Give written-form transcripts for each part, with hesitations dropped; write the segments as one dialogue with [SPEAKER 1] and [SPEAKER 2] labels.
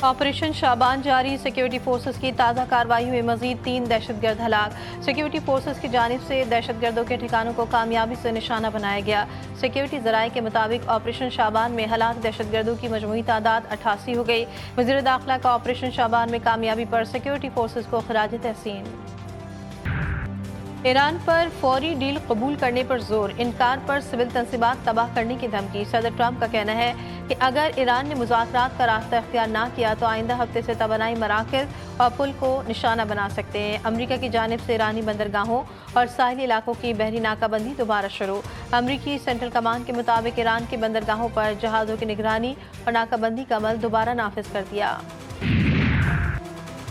[SPEAKER 1] Operation شابان جاری، security forces کی تازہ کارروائی میں مزید 3 دہشت گرد ہلاک۔ سیکیورٹی فورسز کی جانب سے دہشت گردوں کے ٹھکانوں کو کامیابی سے نشانہ بنایا گیا۔ سیکیورٹی ذرائع کے مطابق آپریشن شابان میں ہلاک دہشت گردوں کی مجموعی تعداد 88 ہو گئی۔ وزیر داخلہ کا آپریشن شابان میں کامیابی پر سیکیورٹی فورسز کو خراج تحسین۔ ایران پر فوری ڈیل قبول کرنے پر زور، انکار پر سول تنصیبات تباہ کرنے کی دھمکی۔ صدر ٹرمپ کا کہنا ہے کہ اگر ایران نے مذاکرات کا راستہ اختیار نہ کیا تو آئندہ ہفتے سے توانائی مراکز اور پل کو نشانہ بنا سکتے ہیں۔ امریکہ کی جانب سے ایرانی بندرگاہوں اور ساحلی علاقوں کی بحری ناکہ بندی دوبارہ شروع۔ امریکی سینٹرل کمانڈ کے مطابق ایران کی بندرگاہوں پر جہازوں کی نگرانی اور ناکہ بندی کا عمل دوبارہ نافذ کر دیا۔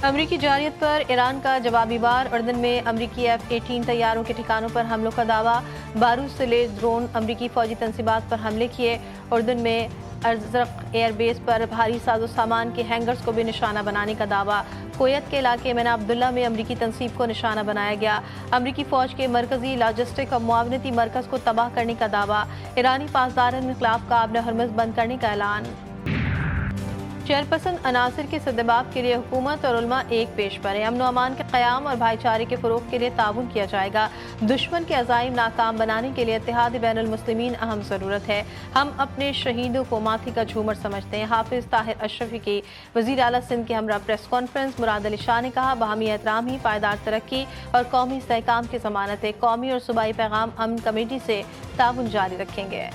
[SPEAKER 1] امریکی جارحیت پر ایران کا جوابی وار، اردن میں امریکی F-18 طیاروں کے ٹھکانوں پر حملوں کا دعویٰ، بارود سے لیس ڈرون امریکی فوجی تنصیبات پر حملے کیے۔ اردن میں ازرق ایئر بیس پر بھاری ساز و سامان کے ہینگرز کو بھی نشانہ بنانے کا دعویٰ۔ کویت کے علاقے مینا عبداللہ میں امریکی تنصیب کو نشانہ بنایا گیا۔ امریکی فوج کے مرکزی لاجسٹک اور معاونتی مرکز کو تباہ کرنے کا دعویٰ۔ ایرانی پاسدار انقلاب کا آبِ ہرمز بند کرنے کا اعلان۔ چیئرپرسن عناصر کے سدباب کے لیے حکومت اور علماء ایک پیش پر ہیں۔ امن و امان کے قیام اور بھائی چارے کے فروغ کے لیے تعاون کیا جائے گا۔ دشمن کے عزائم ناکام بنانے کے لیے اتحاد بین المسلمین اہم ضرورت ہے۔ ہم اپنے شہیدوں کو ماتھی کا جھومر سمجھتے ہیں۔ حافظ طاہر اشرفی کی وزیر اعلیٰ سندھ کے ہمراہ پریس کانفرنس۔ مراد علی شاہ نے کہا، باہمی احترام ہی پائیدار ترقی اور قومی استحکام کی ضمانت ہے۔ قومی اور صوبائی پیغام امن کمیٹی سے تعاون جاری رکھیں گے۔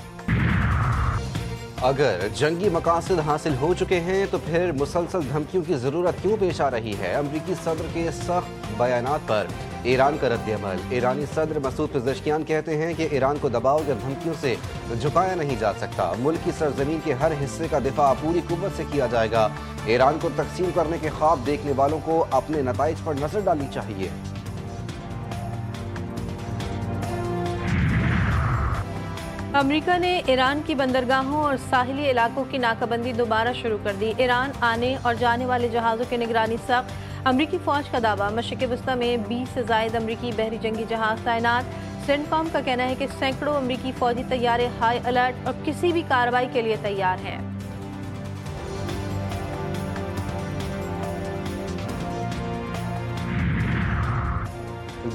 [SPEAKER 2] اگر جنگی مقاصد حاصل ہو چکے ہیں تو پھر مسلسل دھمکیوں کی ضرورت کیوں پیش آ رہی ہے؟ امریکی صدر کے سخت بیانات پر ایران کا رد عمل۔ ایرانی صدر مسعود پزشکیان کہتے ہیں کہ ایران کو دباؤ یا دھمکیوں سے جھکایا نہیں جا سکتا۔ ملک کی سرزمین کے ہر حصے کا دفاع پوری قوت سے کیا جائے گا۔ ایران کو تقسیم کرنے کے خواب دیکھنے والوں کو اپنے نتائج پر نظر ڈالنی چاہیے۔
[SPEAKER 1] امریکہ نے ایران کی بندرگاہوں اور ساحلی علاقوں کی ناکہ بندی دوبارہ شروع کر دی۔ ایران آنے اور جانے والے جہازوں کی نگرانی سخت۔ امریکی فوج کا دعویٰ، مشرق وسطی میں 20 سے زائد امریکی بحری جنگی جہاز تعینات۔ سینٹ کام کا کہنا ہے کہ سینکڑوں امریکی فوجی طیارے ہائی الرٹ اور کسی بھی کارروائی کے لیے تیار ہیں۔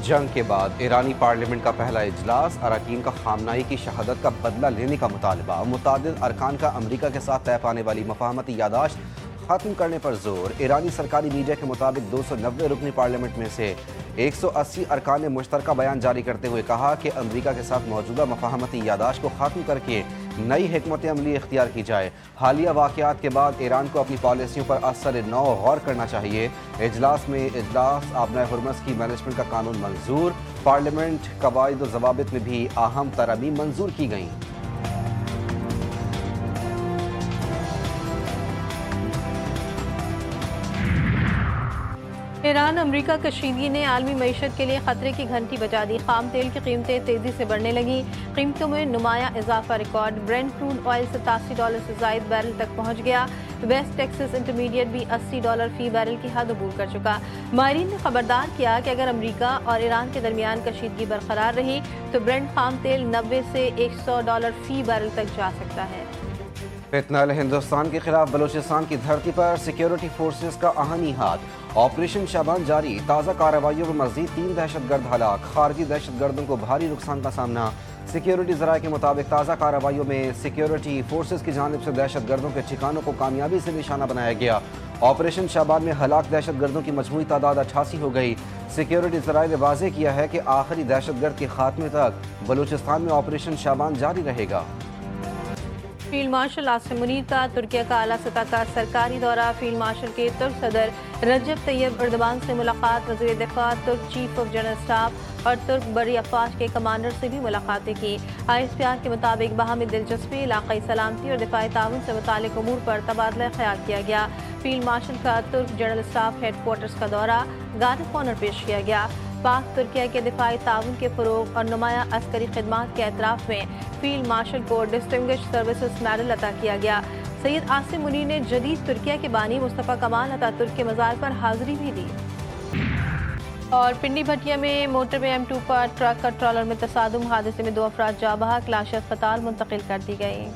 [SPEAKER 2] جنگ کے بعد ایرانی پارلیمنٹ کا پہلا اجلاس، اراکین کا خامنائی کی شہادت کا بدلہ لینے کا مطالبہ۔ متعدد ارکان کا امریکہ کے ساتھ طے پانے والی مفاہمتی یادداشت ختم کرنے پر زور۔ ایرانی سرکاری میڈیا کے مطابق 290 رکنی پارلیمنٹ میں سے 180 ارکان نے مشترکہ بیان جاری کرتے ہوئے کہا کہ امریکہ کے ساتھ موجودہ مفاہمتی یادداشت کو ختم کر کے نئی حکمت عملی اختیار کی جائے۔ حالیہ واقعات کے بعد ایران کو اپنی پالیسیوں پر اثر نو غور کرنا چاہیے۔ اجلاس آبنۂ ہرمز کی مینجمنٹ کا قانون منظور۔ پارلیمنٹ قواعد و ضوابط میں بھی اہم ترامیم منظور کی گئیں۔
[SPEAKER 1] ایران امریکہ کشیدگی نے عالمی معیشت کے لیے خطرے کی گھنٹی بجا دی۔ خام تیل کی قیمتیں تیزی سے بڑھنے لگیں۔ قیمتوں میں نمایاں اضافہ ریکارڈ۔ برینٹ کروڈ آئل $87 سے زائد بیرل تک پہنچ گیا۔ ویسٹ ٹیکسس انٹرمیڈیٹ بھی $80 فی بیرل کی حد عبور کر چکا۔ ماہرین نے خبردار کیا کہ اگر امریکہ اور ایران کے درمیان کشیدگی برقرار رہی تو برینٹ خام تیل $90 سے $100 فی بیرل تک جا سکتا ہے۔
[SPEAKER 2] فتنہ ہندوستان کے خلاف بلوچستان کی دھرتی پر سیکیورٹی فورسز کا اہم ہاتھ۔ آپریشن شابان جاری، تازہ کارروائیوں میں مزید 3 دہشت گرد ہلاک۔ خارجی دہشت گردوں کو بھاری نقصان کا سامنا۔ سیکیورٹی ذرائع کے مطابق تازہ کارروائیوں میں سیکیورٹی فورسز کی جانب سے دہشت گردوں کے ٹھکانوں کو کامیابی سے نشانہ بنایا گیا۔ آپریشن شابان میں ہلاک دہشت گردوں کی مجموعی تعداد 88 ہو گئی۔ سیکیورٹی ذرائع نے واضح کیا ہے کہ آخری دہشت گرد کے خاتمے تک بلوچستان میں آپریشن شابان جاری رہے گا۔
[SPEAKER 1] فیلڈ مارشل عاصم منیر کا ترکیہ کا اعلیٰ سطح کا سرکاری دورہ۔ فیلڈ مارشل کے ترک صدر رجب طیب اردوان سے ملاقات۔ وزیر دفاع، ترک چیف آف جنرل اسٹاف اور ترک بری افواج کے کمانڈر سے بھی ملاقاتیں کی۔ ISPR کے مطابق باہمی دلچسپی، علاقائی سلامتی اور دفاعی تعاون سے متعلق امور پر تبادلہ خیال کیا گیا۔ فیلڈ مارشل کا ترک جنرل اسٹاف ہیڈ کوارٹرز کا دورہ، گارڈ آف آنر پیش کیا گیا۔ پاک ترکیہ کے دفاعی تعاون کے فروغ اور نمایاں عسکری خدمات کے اعتراف میں فیلڈ مارشل کو ڈسٹنگوشڈ سروسز میڈل عطا کیا گیا۔ سید عاصم منیر نے جدید ترکیہ کے بانی مصطفیٰ کمال اتاترک ترک کے مزار پر حاضری بھی دی۔ اور پنڈی بھٹیا میں موٹر وے M2 پر ٹرک اور ٹرالر میں تصادم، حادثے میں 2 افراد جاں بحق، لاشیں اسپتال منتقل کر دی گئی۔